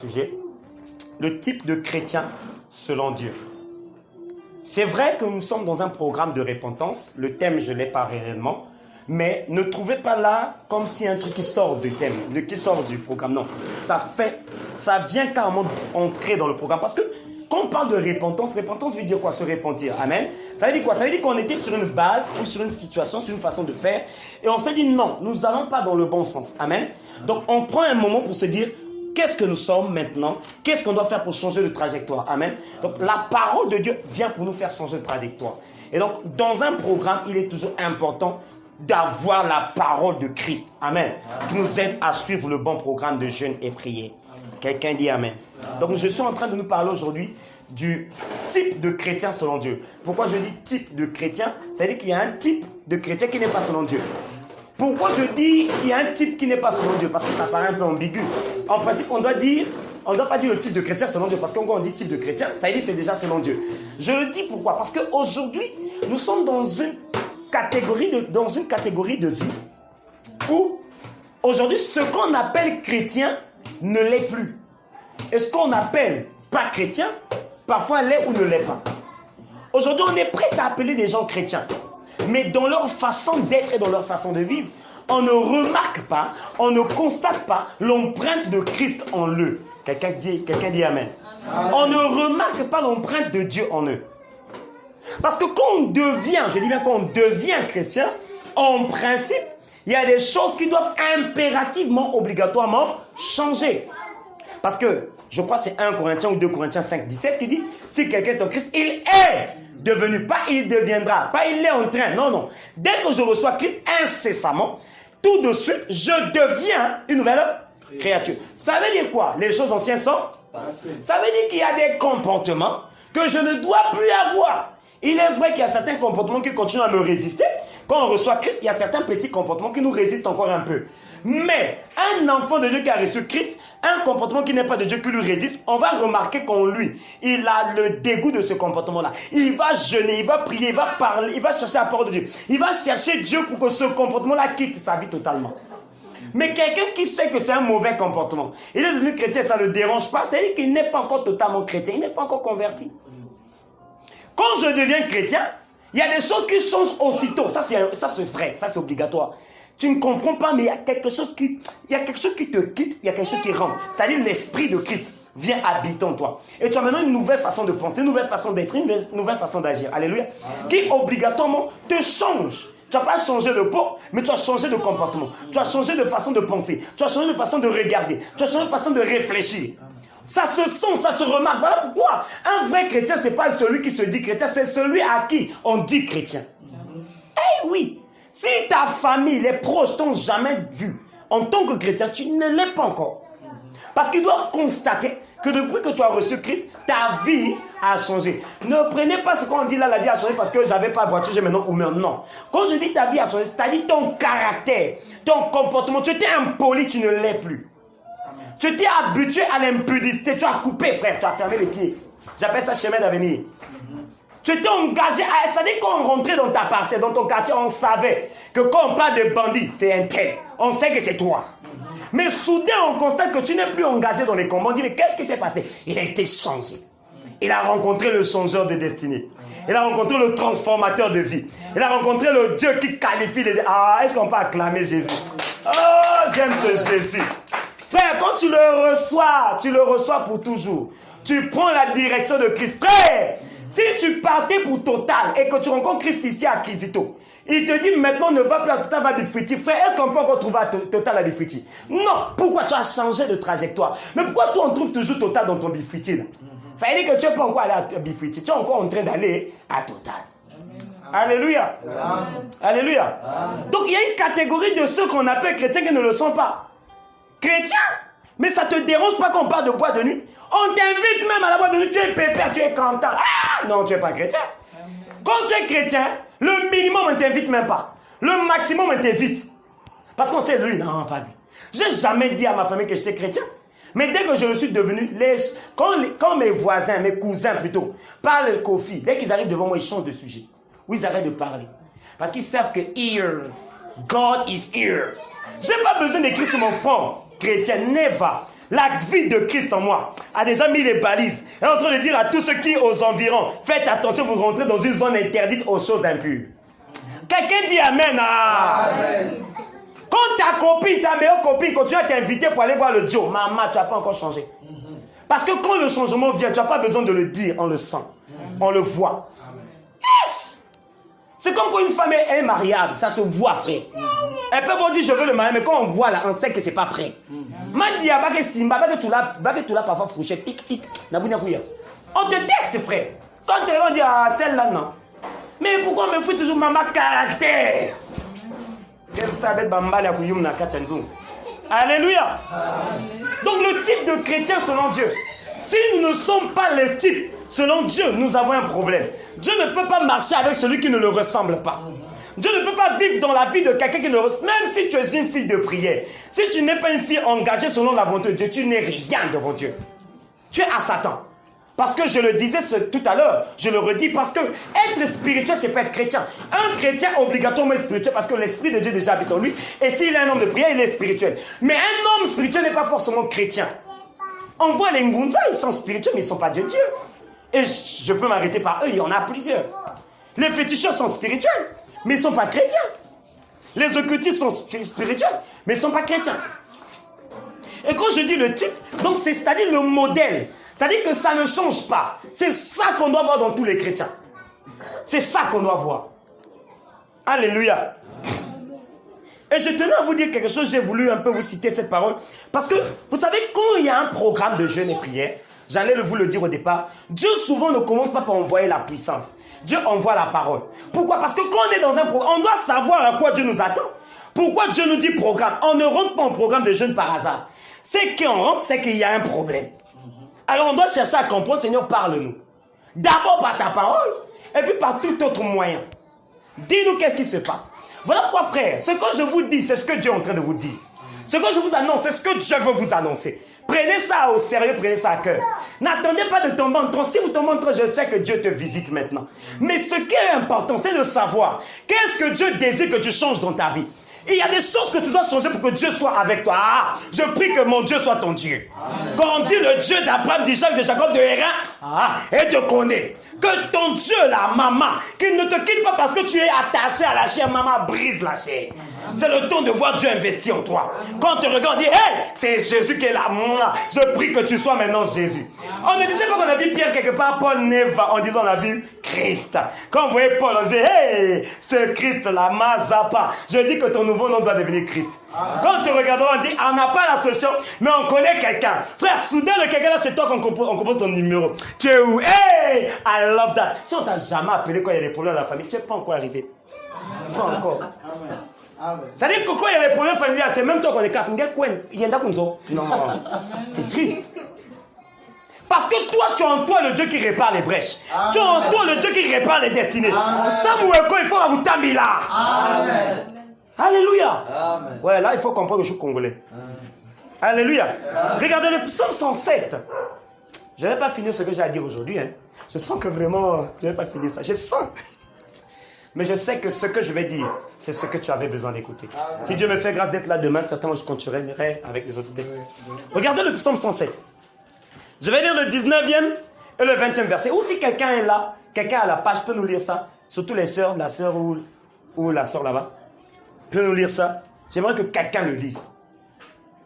Sujet, le type de chrétien selon Dieu. C'est vrai que nous sommes dans un programme de repentance, le thème je ne l'ai pas réellement, mais ne trouvez pas là comme si un truc qui sort du thème, qui sort du programme, non. Ça vient carrément entrer dans le programme, parce que quand on parle de repentance veut dire quoi? Se repentir, amen. Ça veut dire quoi? Ça veut dire qu'on était sur une base, ou sur une situation, sur une façon de faire, et on s'est dit non, nous n'allons pas dans le bon sens, amen. Donc on prend un moment pour se dire, qu'est-ce que nous sommes maintenant? Qu'est-ce qu'on doit faire pour changer de trajectoire? Amen. Donc la parole de Dieu vient pour nous faire changer de trajectoire. Et donc dans un programme, il est toujours important d'avoir la parole de Christ. Amen. Qui nous aide à suivre le bon programme de jeûne et prière. Quelqu'un dit amen. Donc je suis en train de nous parler aujourd'hui du type de chrétien selon Dieu. Pourquoi je dis type de chrétien? Ça veut dire qu'il y a un type de chrétien qui n'est pas selon Dieu. Pourquoi je dis qu'il y a un type qui n'est pas selon Dieu? Parce que ça paraît un peu ambigu. En principe, on ne doit pas dire le type de chrétien selon Dieu. Parce que quand on dit type de chrétien, ça veut dire que c'est déjà selon Dieu. Je le dis pourquoi? Parce qu'aujourd'hui, nous sommes dans une catégorie de vie où, aujourd'hui, ce qu'on appelle chrétien ne l'est plus. Et ce qu'on appelle pas chrétien, parfois l'est ou ne l'est pas. Aujourd'hui, on est prêt à appeler des gens chrétiens. Mais dans leur façon d'être et dans leur façon de vivre, on ne remarque pas, on ne constate pas l'empreinte de Christ en eux. Quelqu'un dit amen. On ne remarque pas l'empreinte de Dieu en eux. Parce que quand on devient, je dis bien quand on devient chrétien, en principe, il y a des choses qui doivent impérativement, obligatoirement changer. Parce que, je crois que c'est 1 Corinthiens ou 2 Corinthiens 5, 17 qui dit, si quelqu'un est en Christ, il est devenu, pas il deviendra, pas il est en train, non. Dès que je reçois Christ incessamment, tout de suite, je deviens une nouvelle créature. Ça veut dire quoi? Les choses anciennes sont passées. Ça veut dire qu'il y a des comportements que je ne dois plus avoir. Il est vrai qu'il y a certains comportements qui continuent à me résister. Quand on reçoit Christ, il y a certains petits comportements qui nous résistent encore un peu. Mais un enfant de Dieu qui a reçu Christ, un comportement qui n'est pas de Dieu qui lui résiste, on va remarquer qu'en lui, il a le dégoût de ce comportement-là. Il va jeûner, il va prier, il va parler, il va chercher la parole de Dieu. Il va chercher Dieu pour que ce comportement-là quitte sa vie totalement. Mais quelqu'un qui sait que c'est un mauvais comportement, il est devenu chrétien, ça ne le dérange pas, c'est-à-dire qu'il n'est pas encore totalement chrétien, il n'est pas encore converti. Quand je deviens chrétien, il y a des choses qui changent aussitôt. Ça c'est vrai, ça c'est obligatoire. Tu ne comprends pas, mais il y a quelque chose qui te quitte, il y a quelque chose qui rentre. C'est-à-dire l'esprit de Christ vient habiter en toi. Et tu as maintenant une nouvelle façon de penser, une nouvelle façon d'être, une nouvelle façon d'agir. Alléluia. Qui obligatoirement te change. Tu n'as pas changé de peau, mais tu as changé de comportement. Tu as changé de façon de penser. Tu as changé de façon de regarder. Tu as changé de façon de réfléchir. Ça se sent, ça se remarque. Voilà pourquoi un vrai chrétien, ce n'est pas celui qui se dit chrétien, c'est celui à qui on dit chrétien. Eh oui. Si ta famille, les proches t'ont jamais vu en tant que chrétien, tu ne l'es pas encore. Parce qu'ils doivent constater que depuis que tu as reçu Christ, ta vie a changé. Ne prenez pas ce qu'on dit là, la vie a changé parce que j'avais pas de voiture, j'ai maintenant ou non. Quand je dis ta vie a changé, c'est-à-dire ton caractère, ton comportement. Tu étais impoli, tu ne l'es plus. Tu étais habitué à l'impudicité, tu as coupé, frère, tu as fermé les pieds. J'appelle ça chemin d'avenir. Tu étais engagé, c'est-à-dire qu'on rentrait dans ta parcelle, dans ton quartier, on savait que quand on parle de bandit, c'est un tel. On sait que c'est toi. Mais soudain, on constate que tu n'es plus engagé dans les combats. On dit, mais qu'est-ce qui s'est passé? Il a été changé. Il a rencontré le changeur de destinée. Il a rencontré le transformateur de vie. Il a rencontré le Dieu qui qualifie les... Ah, est-ce qu'on peut acclamer Jésus? Oh, j'aime ce Jésus. Frère, quand tu le reçois pour toujours. Tu prends la direction de Christ. Frère, si tu partais pour Total et que tu rencontres Christ ici à Kizito, il te dit maintenant ne va plus à Total, va à Bifriti. Frère, est-ce qu'on peut encore trouver à Total à Bifriti? Non. Pourquoi tu as changé de trajectoire? Mais pourquoi toi on trouve toujours Total dans ton Bifriti là? Ça veut dire que tu n'es pas encore allé à Bifriti. Tu es encore en train d'aller à Total. Alléluia. Alléluia. Donc il y a une catégorie de ceux qu'on appelle chrétiens qui ne le sont pas. Chrétiens? Mais ça ne te dérange pas qu'on parle de boîte de nuit? On t'invite même à la boîte de nuit, tu es pépère, tu es content. Ah, non, tu n'es pas chrétien. Quand tu es chrétien, le minimum, on ne t'invite même pas. Le maximum, on t'invite. Parce qu'on sait, lui, non, pas lui. Je n'ai jamais dit à ma famille que j'étais chrétien. Mais dès que je le suis devenu, quand mes voisins, mes cousins plutôt, parlent de Kofi, dès qu'ils arrivent devant moi, ils changent de sujet. Ou ils arrêtent de parler. Parce qu'ils savent que here, God is here. Je n'ai pas besoin d'écrire sur mon front, chrétien, never. la vie de Christ en moi a déjà mis les balises. Elle est en train de dire à tous ceux qui aux environs, faites attention, vous rentrez dans une zone interdite aux choses impures. Quelqu'un dit Amen. Amen. Quand ta copine, ta meilleure copine, continue à t'inviter pour aller voir le Joe, maman, tu n'as pas encore changé. Parce que quand le changement vient, tu n'as pas besoin de le dire, on le sent, on le voit. Yes! C'est comme quand une femme est mariable, ça se voit, frère. Elle peut vous dire je veux le marier, mais quand on voit là, on sait que c'est pas prêt. Parfois frouché, tic tic. On te teste, frère. Quand tu on dit ah celle-là non. Mais pourquoi on me fout toujours maman caractère? Alléluia. Donc le type de chrétien selon Dieu. Si nous ne sommes pas le type selon Dieu, nous avons un problème. Dieu ne peut pas marcher avec celui qui ne le ressemble pas. Dieu ne peut pas vivre dans la vie de quelqu'un qui ne ressemble pas. Même si tu es une fille de prière, si tu n'es pas une fille engagée selon la volonté de Dieu, tu n'es rien devant Dieu. Tu es à Satan. Parce que je le disais tout à l'heure, je le redis, parce que être spirituel, c'est pas être chrétien. Un chrétien obligatoirement est spirituel parce que l'Esprit de Dieu déjà habite en lui. Et s'il est un homme de prière, il est spirituel. Mais un homme spirituel n'est pas forcément chrétien. On voit les Ngunza, ils sont spirituels, mais ils ne sont pas de Dieu. Et je peux m'arrêter par eux, il y en a plusieurs. Les féticheurs sont spirituels, mais ils ne sont pas chrétiens. Les occultistes sont spirituels, mais ils ne sont pas chrétiens. Et quand je dis le type, donc c'est-à-dire le modèle. C'est-à-dire que ça ne change pas. C'est ça qu'on doit voir dans tous les chrétiens. C'est ça qu'on doit voir. Alléluia. Et je tenais à vous dire quelque chose, j'ai voulu un peu vous citer cette parole. Parce que, vous savez, quand il y a un programme de jeûne et prière, j'allais vous le dire au départ, Dieu souvent ne commence pas par envoyer la puissance. Dieu envoie la parole. Pourquoi? Parce que quand on est dans un programme, on doit savoir à quoi Dieu nous attend. Pourquoi Dieu nous dit programme? On ne rentre pas en programme de jeûne par hasard. C'est qu'on rentre, c'est qu'il y a un problème. Alors on doit chercher à comprendre, Seigneur, parle-nous. D'abord par ta parole, et puis par tout autre moyen. Dis-nous qu'est-ce qui se passe. Voilà pourquoi, frère, ce que je vous dis, c'est ce que Dieu est en train de vous dire. Ce que je vous annonce, c'est ce que Dieu veut vous annoncer. Prenez ça au sérieux, prenez ça à cœur. N'attendez pas de tomber en transe. Si vous tombez en transe, je sais que Dieu te visite maintenant. Mais ce qui est important, c'est de savoir qu'est-ce que Dieu désire que tu changes dans ta vie. Il y a des choses que tu dois changer pour que Dieu soit avec toi. Ah, je prie que mon Dieu soit ton Dieu. Amen. Quand on dit le Dieu d'Abraham, d'Isaac, de Jacob, de Hérin, et te connaît. Que ton Dieu, la maman, qu'il ne te quitte pas parce que tu es attaché à la chair, maman, brise la chair. C'est le temps de voir Dieu investir en toi. Quand tu regardes, on dit, hey, c'est Jésus qui est là. Je prie que tu sois maintenant Jésus. On ne disait pas qu'on a vu Pierre quelque part, Paul Neva, en disant on a vu Christ. Quand on voyait Paul, on disait, hey, ce Christ-là, Mazapa. Je dis que ton nouveau nom doit devenir Christ. Quand tu regardes, on dit, on n'a pas la solution, mais on connaît quelqu'un. Frère, soudain, le quelqu'un là, c'est toi qu'on compose ton numéro. Tu es où? Hey, I love that. Si on t'a jamais appelé quand il y a des problèmes dans la famille, tu n'es pas encore arrivé. Pas encore. C'est-à-dire que quand il y a des problèmes familiaux, c'est même toi qu'on est capable. Non, c'est triste. Parce que toi, tu es en toi le Dieu qui répare les brèches. Amen. Tu es en toi le Dieu qui répare les destinées. Samuel, il faut vous tamila. Amen. Alléluia. Amen. Ouais, là, il faut comprendre que je suis congolais. Amen. Alléluia. Amen. Regardez le psaume 107. Je ne vais pas finir ce que j'ai à dire aujourd'hui. Hein. Je sens que vraiment, je ne vais pas finir ça. Je sens. Mais je sais que ce que je vais dire, c'est ce que tu avais besoin d'écouter. Amen. Si Dieu me fait grâce d'être là demain, certainement je continuerai avec les autres textes. Regardez le psaume 107. Je vais lire le 19e et le 20e verset. Ou si quelqu'un est là, quelqu'un à la page peut nous lire ça. Surtout les sœurs, la sœur ou la sœur là-bas. Peut nous lire ça. J'aimerais que quelqu'un le lise.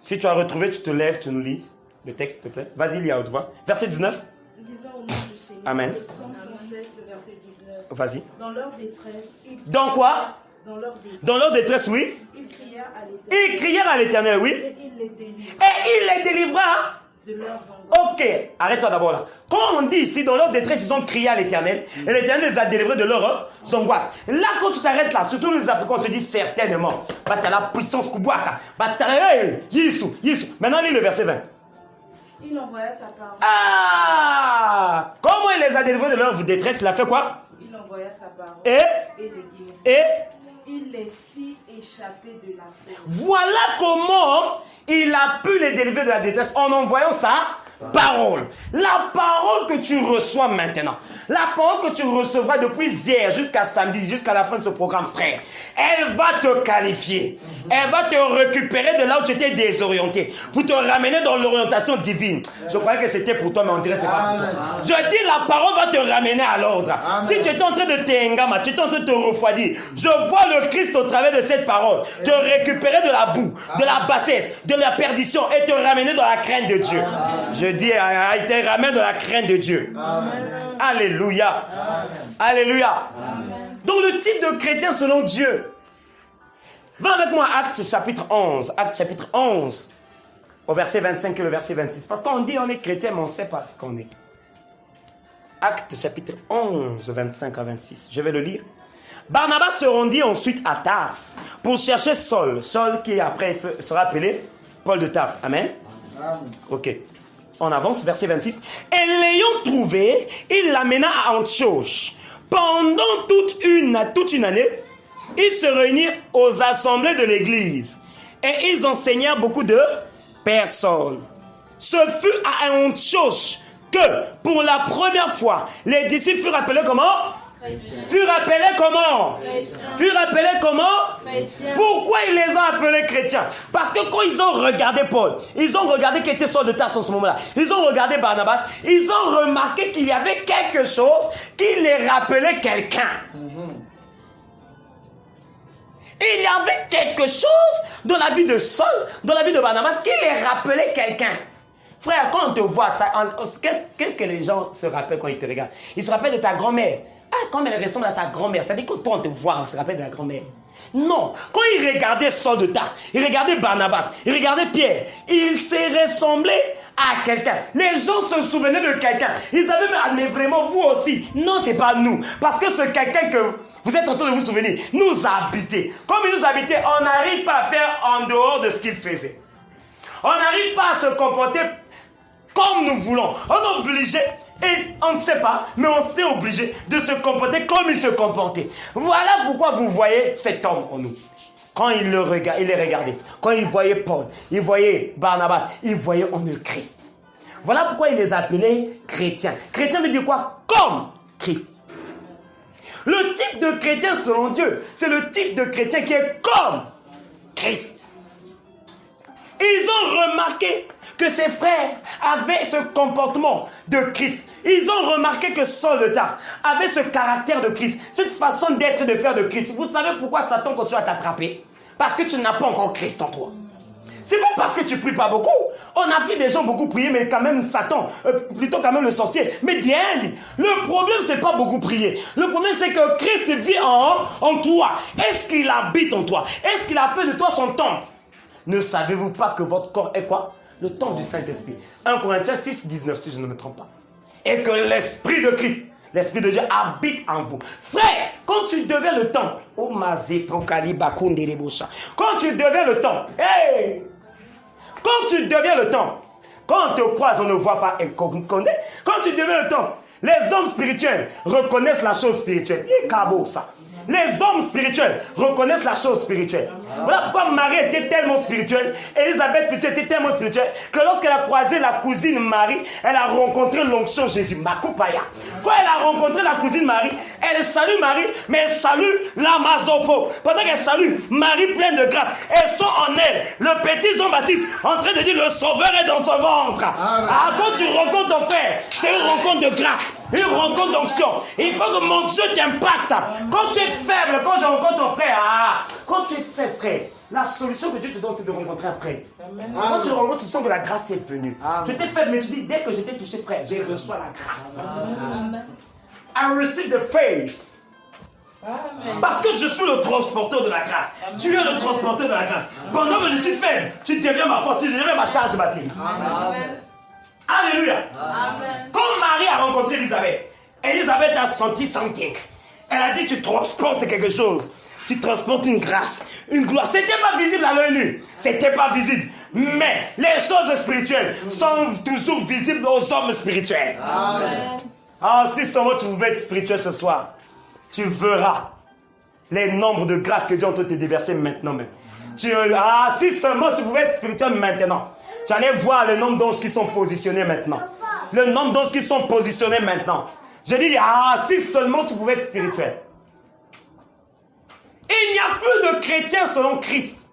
Si tu as retrouvé, tu te lèves, tu nous lis le texte, s'il te plaît. Vas-y, lis à haute voix. Verset 19. Lisons au nom du Seigneur. Amen. Le psaume 107, le verset 19. Vas-y. Dans leur détresse. Dans quoi? Dans leur détresse, oui. Ils crièrent à l'Éternel. Ils crièrent à l'Éternel, oui. Et il les délivra. Et il les délivra. De leurs angoisses. Ok, arrête-toi d'abord là. Quand on dit ici, dans leur détresse, ils ont crié à l'Éternel, et l'Éternel les a délivrés de leurs angoisses. Là, quand tu t'arrêtes là, surtout les Africains, on se dit certainement, bah t'as la puissance Kubwaka, bah t'as la Yisou. Maintenant, lis le verset 20. Il envoya sa parole. Ah! Comment il les a délivrés de leur détresse? Il a fait quoi? Il envoya sa parole. Et les guérit. Et il les fit échapper de la fosse. Voilà comment il a pu les délivrer de la détresse en envoyant sa parole. La parole que tu reçois maintenant. La parole que tu recevras depuis hier jusqu'à samedi, jusqu'à la fin de ce programme, frère. Elle va te qualifier. Elle va te récupérer de là où tu étais désorienté. Pour te ramener dans l'orientation divine. Je croyais que c'était pour toi, mais on dirait que c'est pas pour toi. Je dis, la parole va te ramener à l'ordre. Si tu étais en train de t'engama, tu étais en train de te refroidir. Je vois le Christ au travers de cette parole. Te récupérer de la boue, de la bassesse, de la perdition et te ramener dans la crainte de Dieu. Je dis, il te ramène dans la crainte de Dieu. Amen. Alléluia. Alléluia. Donc le type de chrétien selon Dieu. Va avec moi Actes chapitre 11. Actes chapitre 11. Au verset 25 et le verset 26. Parce qu'on dit on est chrétien, mais on ne sait pas ce qu'on est. Actes chapitre 11, 25 à 26. Je vais le lire. Barnabas se rendit ensuite à Tars pour chercher Saul. Saul qui après sera appelé Paul de Tars. Amen. Ok. On avance, verset 26. Et l'ayant trouvé, il l'amena à Antioche. Pendant toute une année, ils se réunirent aux assemblées de l'église. Et ils enseignèrent beaucoup de personnes. Ce fut à Antioche que, pour la première fois, les disciples furent appelés comment? Furent appelés comment? Furent appelés comment? Pourquoi ils les ont appelés chrétiens? Parce que quand ils ont regardé Paul, ils ont regardé qui était Saul de Tarse en ce moment-là, ils ont regardé Barnabas, ils ont remarqué qu'il y avait quelque chose qui les rappelait quelqu'un. Il y avait quelque chose dans la vie de Saul, dans la vie de Barnabas, qui les rappelait quelqu'un. Frère, quand on te voit, qu'est-ce que les gens se rappellent quand ils te regardent? Ils se rappellent de ta grand-mère. Ah, comme elle ressemble à sa grand-mère. C'est-à-dire que quand on te voit, on se rappelle de la grand-mère. Non. Quand ils regardaient Saul de Tarse, ils regardaient Barnabas, ils regardaient Pierre, ils se ressemblaient à quelqu'un. Les gens se souvenaient de quelqu'un. Ils avaient dit, ah, mais vraiment, vous aussi. Non, c'est pas nous. Parce que ce quelqu'un que vous êtes en train de vous souvenir nous habitait. Comme il nous habitait, on n'arrive pas à faire en dehors de ce qu'il faisait. On n'arrive pas à se comporter comme nous voulons. On est obligé, et on ne sait pas, mais on s'est obligé de se comporter comme il se comportait. Voilà pourquoi vous voyez cet homme en nous. Quand il les regardait, quand il voyait Paul, il voyait Barnabas, il voyait en eux Christ. Voilà pourquoi il les appelait chrétiens. Chrétien veut dire quoi? Comme Christ. Le type de chrétien selon Dieu, c'est le type de chrétien qui est comme Christ. Ils ont remarqué que ses frères avaient ce comportement de Christ. Ils ont remarqué que Saul de Tarse avait ce caractère de Christ, cette façon d'être et de faire de Christ. Vous savez pourquoi Satan continue à t'attraper? Parce que tu n'as pas encore Christ en toi. C'est pas parce que tu pries pas beaucoup. On a vu des gens beaucoup prier, mais quand même Satan, plutôt quand même le sorcier. Mais Diane, le problème c'est pas beaucoup prier. Le problème c'est que Christ vit en toi. Est-ce qu'il habite en toi? Est-ce qu'il a fait de toi son temple? Ne savez-vous pas que votre corps est quoi? Le temple du Saint-Esprit. 1 Corinthiens 6, 19, si je ne me trompe pas. Et que l'Esprit de Christ, l'Esprit de Dieu habite en vous. Frère, quand tu deviens le temple, quand tu deviens le temple, hey, quand tu deviens le temple, quand on te croise, on ne voit pas un connaît. Quand tu deviens le temple, les hommes spirituels reconnaissent la chose spirituelle. Les hommes spirituels reconnaissent la chose spirituelle. Voilà pourquoi Marie était tellement spirituelle, Élisabeth plutôt était tellement spirituelle, que lorsqu'elle a croisé la cousine Marie, elle a rencontré l'onction Jésus. Makupaya. Quand elle a rencontré la cousine Marie, elle salue Marie, mais elle salue la Mazopo. Pendant qu'elle salue Marie pleine de grâce, elles sont en elle. Le petit Jean-Baptiste en train de dire le Sauveur est dans son ventre. Ah, quand tu rencontres ton frère, c'est une rencontre de grâce. Une rencontre d'onction. Il faut que mon Dieu t'impacte. Quand tu es faible, quand je rencontre ton frère, quand tu es faible, frère, la solution que Dieu te donne, c'est de rencontrer un frère. Amen. Quand tu le rencontres, tu sens que la grâce est venue. Amen. Je t'ai faible, mais tu dis, dès que je t'ai touché, frère, j'ai reçu la grâce. Amen. I receive the faith. Amen. Parce que je suis le transporteur de la grâce. Amen. Tu es le transporteur de la grâce. Pendant que je suis faible, tu deviens ma force, tu deviens ma charge batterie. Amen. Alléluia. Amen. Quand Marie a rencontré Élisabeth, Élisabeth a senti something. Elle a dit, tu transportes quelque chose. Tu transportes une grâce, une gloire. C'était pas visible à l'œil nu. C'était pas visible. Mais les choses spirituelles sont toujours visibles aux hommes spirituels. Amen. Ah, si seulement tu pouvais être spirituel ce soir, tu verras les nombres de grâces que Dieu est en train de te déverser maintenant même. Si seulement tu pouvais être spirituel maintenant. Tu allais voir le nombre d'anges qui sont positionnés maintenant. Le nombre d'anges qui sont positionnés maintenant. Je dis, si seulement tu pouvais être spirituel. Il n'y a plus de chrétiens selon Christ.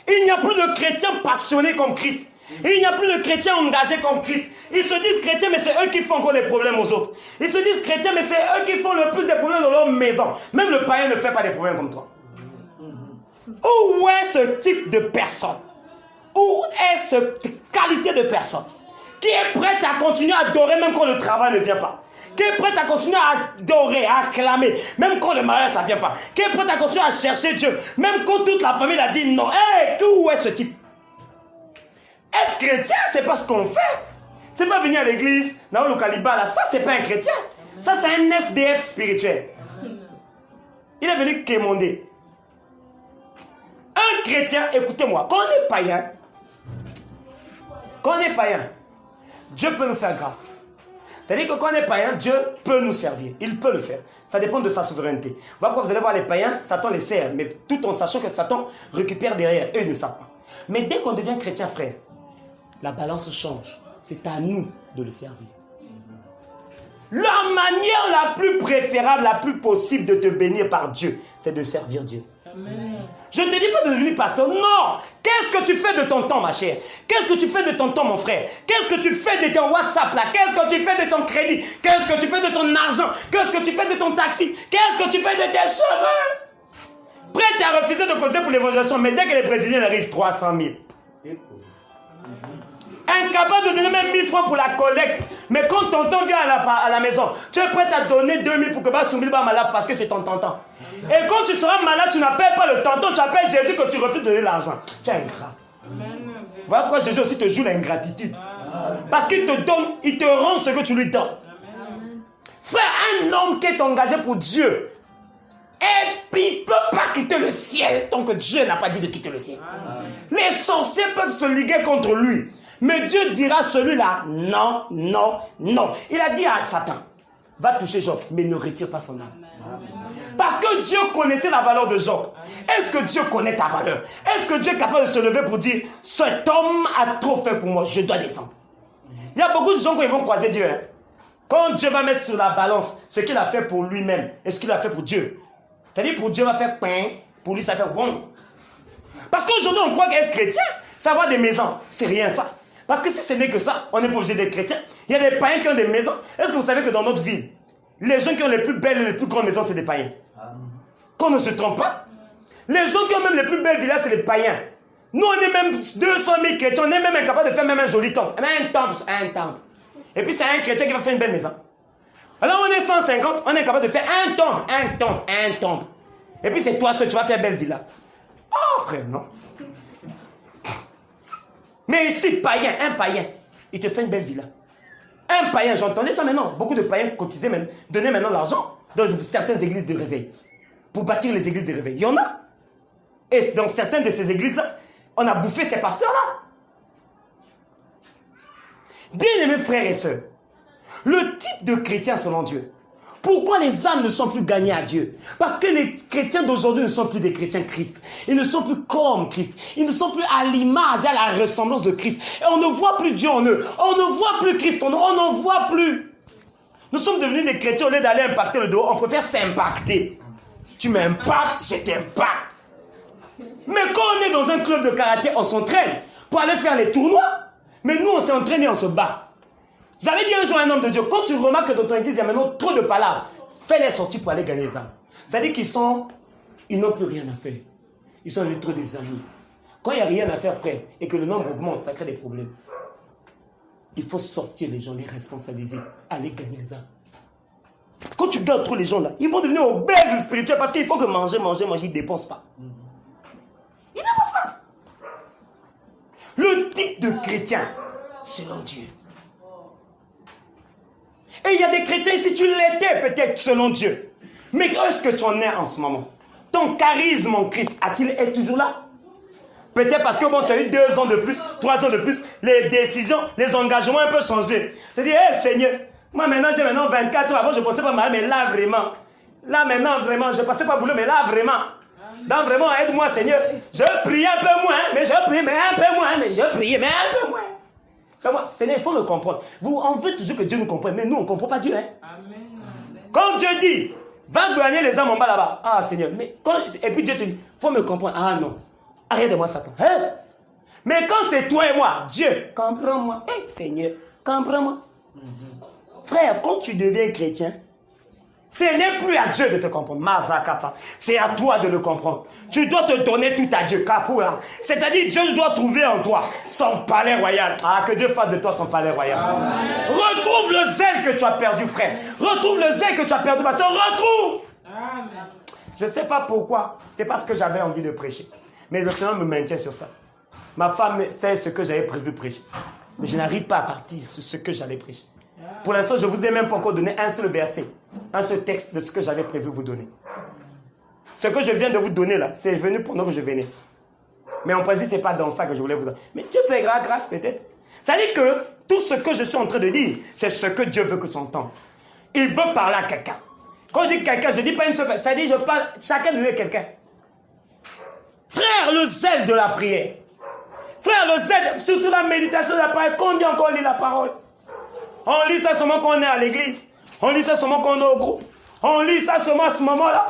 Il n'y a plus de chrétiens passionnés comme Christ. Il n'y a plus de chrétiens engagés comme Christ. Ils se disent chrétiens, mais c'est eux qui font encore des problèmes aux autres. Ils se disent chrétiens, mais c'est eux qui font le plus de problèmes dans leur maison. Même le païen ne fait pas des problèmes comme toi. Où est ce type de personne? Où est cette qualité de personne qui est prête à continuer à adorer même quand le travail ne vient pas? Qui est prête à continuer à adorer, à acclamer, même quand le mariage ça ne vient pas? Qui est prête à continuer à chercher Dieu, même quand toute la famille a dit non? Où est ce type? Être chrétien, c'est pas ce qu'on fait. C'est pas venir à l'église, dans le calibat là, ça c'est pas un chrétien. Ça c'est un SDF spirituel. Il est venu quémander. Un chrétien, écoutez-moi, quand on est païen, Dieu peut nous faire grâce. C'est-à-dire que quand on est païen, Dieu peut nous servir. Il peut le faire. Ça dépend de sa souveraineté. Voilà pourquoi vous allez voir les païens, Satan les sert, mais tout en sachant que Satan récupère derrière. Eux, ils ne savent pas. Mais dès qu'on devient chrétien, frère, la balance change. C'est à nous de le servir. La manière la plus préférable, la plus possible de te bénir par Dieu, c'est de servir Dieu. Amen. Je ne te dis pas de devenir pasteur, non. Qu'est-ce que tu fais de ton temps, ma chère? Qu'est-ce que tu fais de ton temps, mon frère? Qu'est-ce que tu fais de ton WhatsApp, là? Qu'est-ce que tu fais de ton crédit? Qu'est-ce que tu fais de ton argent? Qu'est-ce que tu fais de ton taxi? Qu'est-ce que tu fais de tes cheveux? Prêt à refuser de cotiser pour l'évangélisation, mais dès que les Brésiliens arrivent, 300 000. Incapable de donner même 1000 francs pour la collecte. Mais quand tonton vient à la maison, tu es prêt à donner 2000 pour que Bassoumbil va malade parce que c'est ton tonton. Et quand tu seras malade, tu n'appelles pas le tonton, tu appelles Jésus que tu refuses de donner l'argent. Tu es ingrat. Voilà pourquoi Jésus aussi te joue l'ingratitude. Parce qu'il te donne, il te rend ce que tu lui donnes. Frère, un homme qui est engagé pour Dieu, et puis il ne peut pas quitter le ciel tant que Dieu n'a pas dit de quitter le ciel. Les sorciers peuvent se liguer contre lui. Mais Dieu dira à celui-là, non, non, non. Il a dit à Satan, va toucher Job, mais ne retire pas son âme. Parce que Dieu connaissait la valeur de Job. Est-ce que Dieu connaît ta valeur? Est-ce que Dieu est capable de se lever pour dire, cet homme a trop fait pour moi, je dois descendre? Il y a beaucoup de gens qui vont croiser Dieu. Hein. Quand Dieu va mettre sur la balance ce qu'il a fait pour lui-même et ce qu'il a fait pour Dieu. C'est-à-dire pour Dieu va faire pain, pour lui ça fait bon. Parce qu'aujourd'hui on croit qu'être chrétien, ça va des maisons. C'est rien ça. Parce que si ce n'est que ça, on n'est pas obligé d'être chrétien. Il y a des païens qui ont des maisons. Est-ce que vous savez que dans notre ville, les gens qui ont les plus belles et les plus grandes maisons, c'est des païens? Qu'on ne se trompe pas. Les gens qui ont même les plus belles villas, c'est des païens. Nous, on est même 200 000 chrétiens. On est même incapable de faire même un joli temple. Un temple. Et puis c'est un chrétien qui va faire une belle maison. Alors on est 150, on est capable de faire un temple. Et puis c'est toi seul, tu vas faire belle villa. Oh frère, non. Mais ici, un païen, il te fait une belle villa. Un païen, j'entendais ça maintenant. Beaucoup de païens cotisaient, donnaient maintenant l'argent dans certaines églises de réveil. Pour bâtir les églises de réveil. Il y en a. Et dans certaines de ces églises-là, on a bouffé ces pasteurs-là. Bien-aimés frères et sœurs, le type de chrétien selon Dieu, pourquoi les âmes ne sont plus gagnées à Dieu? Parce que les chrétiens d'aujourd'hui ne sont plus des chrétiens Christ. Ils ne sont plus comme Christ. Ils ne sont plus à l'image, à la ressemblance de Christ. Et on ne voit plus Dieu en eux. On ne voit plus Christ en eux. On n'en voit plus. Nous sommes devenus des chrétiens, au lieu d'aller impacter le dos, on préfère s'impacter. Tu m'impactes, je t'impacte. Mais quand on est dans un club de karaté, on s'entraîne pour aller faire les tournois. Mais nous, on s'est entraîné, on se bat. J'avais dit un jour à un homme de Dieu, quand tu remarques que dans ton église, il y a maintenant trop de palabres, fais-les sortir pour aller gagner les âmes. C'est-à-dire ils n'ont plus rien à faire. Ils sont trop des amis. Quand il n'y a rien à faire, frère, et que le nombre augmente, ça crée des problèmes. Il faut sortir les gens, les responsabiliser, aller gagner les âmes. Quand tu gardes trop les gens là, ils vont devenir obèses spirituels parce qu'il faut que manger, ils ne dépensent pas. Ils ne dépensent pas. Le type de chrétien, selon Dieu. Et il y a des chrétiens ici, tu l'étais peut-être selon Dieu. Mais est-ce que tu en es en ce moment? Ton charisme en Christ, est toujours là? Peut-être parce que bon, tu as eu 2 ans de plus, 3 ans de plus, les décisions, les engagements un peu changé. Tu dis, hé Seigneur, moi maintenant j'ai 24 ans, avant je ne pensais pas marier, mais là maintenant vraiment, je ne pensais pas boulot, mais là vraiment. Donc vraiment, aide-moi Seigneur. Je prie un peu moins, mais je prie, mais un peu moins, mais je prie, mais un peu moins. Fais-moi, Seigneur, il faut le comprendre. On veut toujours que Dieu nous comprenne, mais nous, on ne comprend pas Dieu. Hein? Amen. Quand Dieu dit, va gagner les âmes en bas là-bas. Ah, Seigneur, mais quand, et puis Dieu te dit, il faut me comprendre. Ah non, arrête-moi, Satan. Hein? Mais quand c'est toi et moi, Dieu, comprends-moi. Hey, Seigneur, comprends-moi. Frère, quand tu deviens chrétien, ce n'est plus à Dieu de te comprendre. Mazakata. C'est à toi de le comprendre. Tu dois te donner tout à Dieu. Kapura. C'est-à-dire, Dieu doit trouver en toi son palais royal. Ah, que Dieu fasse de toi son palais royal. Amen. Retrouve le zèle que tu as perdu, frère. Retrouve le zèle que tu as perdu, ma soeur. Retrouve. Amen. Je ne sais pas pourquoi. C'est parce que j'avais envie de prêcher. Mais le Seigneur me maintient sur ça. Ma femme sait ce que j'avais prévu prêcher. Mais je n'arrive pas à partir sur ce que j'allais prêcher. Pour l'instant, je ne vous ai même pas encore donné un seul verset, un seul texte de ce que j'avais prévu vous donner. Ce que je viens de vous donner là, c'est venu pendant que je venais. Mais en principe, ce n'est pas dans ça que je voulais vous dire. Mais Dieu fait grâce peut-être. Ça veut dire que tout ce que je suis en train de dire, c'est ce que Dieu veut que tu entendes. Il veut parler à quelqu'un. Quand je dis quelqu'un, je ne dis pas une seule personne. Ça veut dire que je parle, chacun de nous est quelqu'un. Frère, le zèle de la prière. Frère, le zèle, surtout la méditation de la parole. Combien encore lit la parole? On lit ça seulement quand on est à l'église. On lit ça seulement quand on est au groupe. On lit ça seulement à ce moment-là.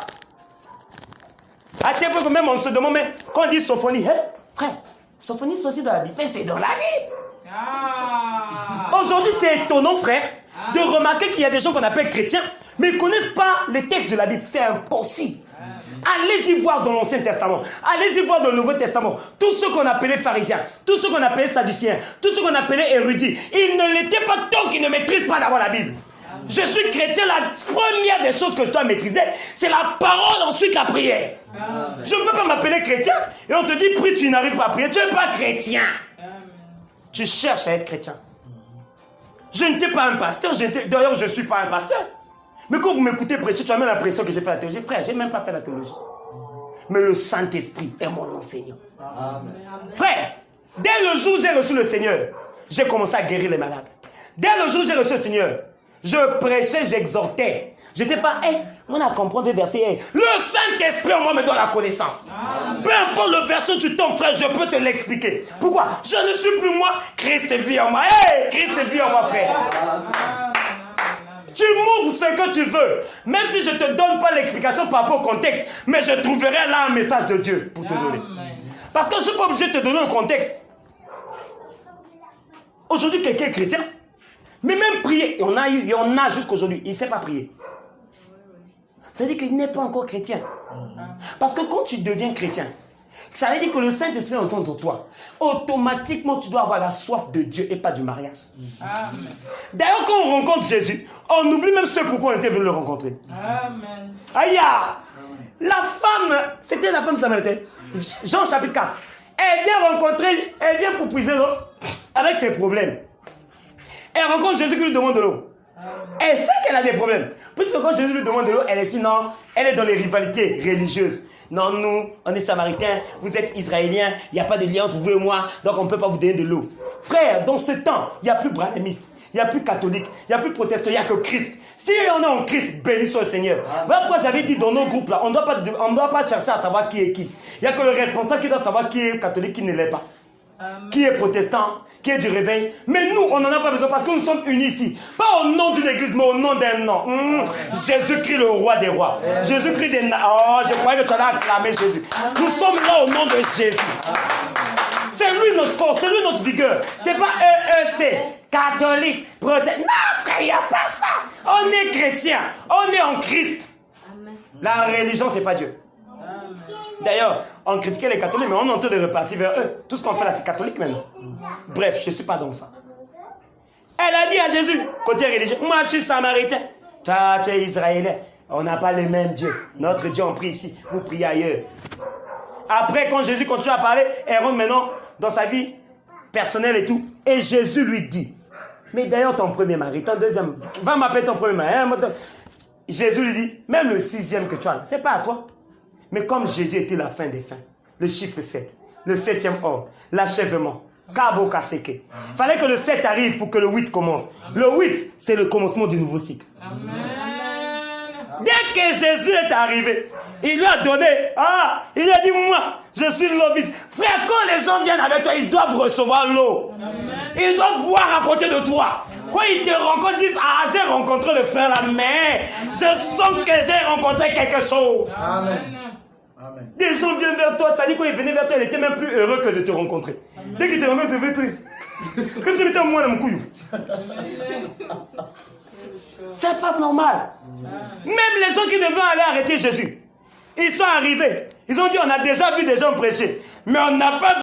À tel point que même on se demande, mais quand on dit sophonie, hein, frère, sophonie c'est aussi dans la Bible. Mais c'est dans la Bible. Ah. Aujourd'hui, c'est étonnant, frère, de remarquer qu'il y a des gens qu'on appelle chrétiens, mais ils ne connaissent pas les textes de la Bible. C'est impossible. Allez-y voir dans l'Ancien Testament. Allez-y voir dans le Nouveau Testament. Tous ceux qu'on appelait pharisiens, tous ceux qu'on appelait sadduciens, tous ceux qu'on appelait érudits, ils ne l'étaient pas tant qu'ils ne maîtrisent pas d'abord la Bible. Je suis chrétien, la première des choses que je dois maîtriser, c'est la parole, ensuite la prière. Je ne peux pas m'appeler chrétien et on te dit, prie, tu n'arrives pas à prier. Tu n'es pas chrétien. Tu cherches à être chrétien. Je n'étais pas un pasteur, d'ailleurs je ne suis pas un pasteur. Mais quand vous m'écoutez prêcher, tu as même l'impression que j'ai fait la théologie. Frère, je n'ai même pas fait la théologie. Mais le Saint-Esprit est mon enseignant. Amen. Frère, dès le jour où j'ai reçu le Seigneur, j'ai commencé à guérir les malades. Dès le jour où j'ai reçu le Seigneur, je prêchais, j'exhortais. Je n'étais pas, on a compris le verset. Le Saint-Esprit en moi me donne la connaissance. Amen. Peu importe le verset où tu tombes, frère, je peux te l'expliquer. Pourquoi? Je ne suis plus moi, Christ vit en moi. Christ vit en moi, frère. Amen. Tu m'ouvres ce que tu veux. Même si je ne te donne pas l'explication par rapport au contexte, mais je trouverai là un message de Dieu pour te donner. Parce que je ne suis pas obligé de te donner un contexte. Aujourd'hui, quelqu'un est chrétien, mais même prier, il y en a jusqu'aujourd'hui, il ne sait pas prier. C'est-à-dire qu'il n'est pas encore chrétien. Parce que quand tu deviens chrétien, ça veut dire que le Saint-Esprit entend en toi. Automatiquement, tu dois avoir la soif de Dieu et pas du mariage. Amen. D'ailleurs, quand on rencontre Jésus, on oublie même ce pourquoi on était venu le rencontrer. Amen. Aïe! La femme, c'était la femme samaritaine. Jean chapitre 4. Elle vient pour puiser l'eau avec ses problèmes. Elle rencontre Jésus qui lui demande de l'eau. Elle sait qu'elle a des problèmes. Puisque quand Jésus lui demande de l'eau, elle explique non, elle est dans les rivalités religieuses. Non, nous, on est samaritains, vous êtes israéliens, il n'y a pas de lien entre vous et moi, donc on ne peut pas vous donner de l'eau. Frère, dans ce temps, il n'y a plus branhamistes, il n'y a plus catholiques, il n'y a plus protestants, il n'y a que Christ. Si on est en Christ, béni soit le Seigneur. Voilà pourquoi j'avais dit dans nos groupes là, on ne doit pas chercher à savoir qui est qui. Il n'y a que le responsable qui doit savoir qui est catholique, qui ne l'est pas. Amen. Qui est protestant, qui est du réveil. Mais nous, on n'en a pas besoin parce que nous sommes unis ici. Pas au nom d'une église, mais au nom d'un nom. Jésus-Christ, le roi des rois. Jésus-Christ des... Oh, je croyais que tu allais acclamer Jésus. Nous sommes là au nom de Jésus. C'est lui notre force, c'est lui notre vigueur. C'est pas EEC, catholique, protestant. Non, frère, il n'y a pas ça. On est chrétien, on est en Christ. La religion, c'est pas Dieu. D'ailleurs, on critiquait les catholiques, mais on est en train de repartir vers eux. Tout ce qu'on fait là, c'est catholique maintenant. Bref, je ne suis pas dans ça. Elle a dit à Jésus, côté religieux, moi je suis samaritain. Toi, tu es israélien. On n'a pas le même Dieu. Notre Dieu, on prie ici. Vous priez ailleurs. Après, quand Jésus continue à parler, elle rentre maintenant dans sa vie personnelle et tout. Et Jésus lui dit, mais d'ailleurs ton premier mari, ton deuxième, va m'appeler ton premier mari. Jésus lui dit, même le 6e que tu as, c'est pas à toi. Mais comme Jésus était la fin des fins, le chiffre 7, le 7e homme, l'achèvement, Kabo Kaseke. Il fallait que le 7 arrive pour que le 8 commence. Le 8, c'est le commencement du nouveau cycle. Amen. Dès que Jésus est arrivé, il lui a donné, il lui a dit, moi, je suis l'eau vive. Frère, quand les gens viennent avec toi, ils doivent recevoir l'eau. Ils doivent boire à côté de toi. Quand ils te rencontrent, ils disent, j'ai rencontré le frère là, mais je sens que j'ai rencontré quelque chose. Amen. Amen. Des gens viennent vers toi, ça dit quand ils venaient vers toi, ils étaient même plus heureux que de te rencontrer. Dès qu'ils te rencontrent, ils devaient être tristes. Comme si c'était moi dans mon couillou. C'est pas normal. Même les gens qui devaient aller arrêter Jésus, ils sont arrivés. Ils ont dit, on a déjà vu des gens prêcher, mais on n'a pas vu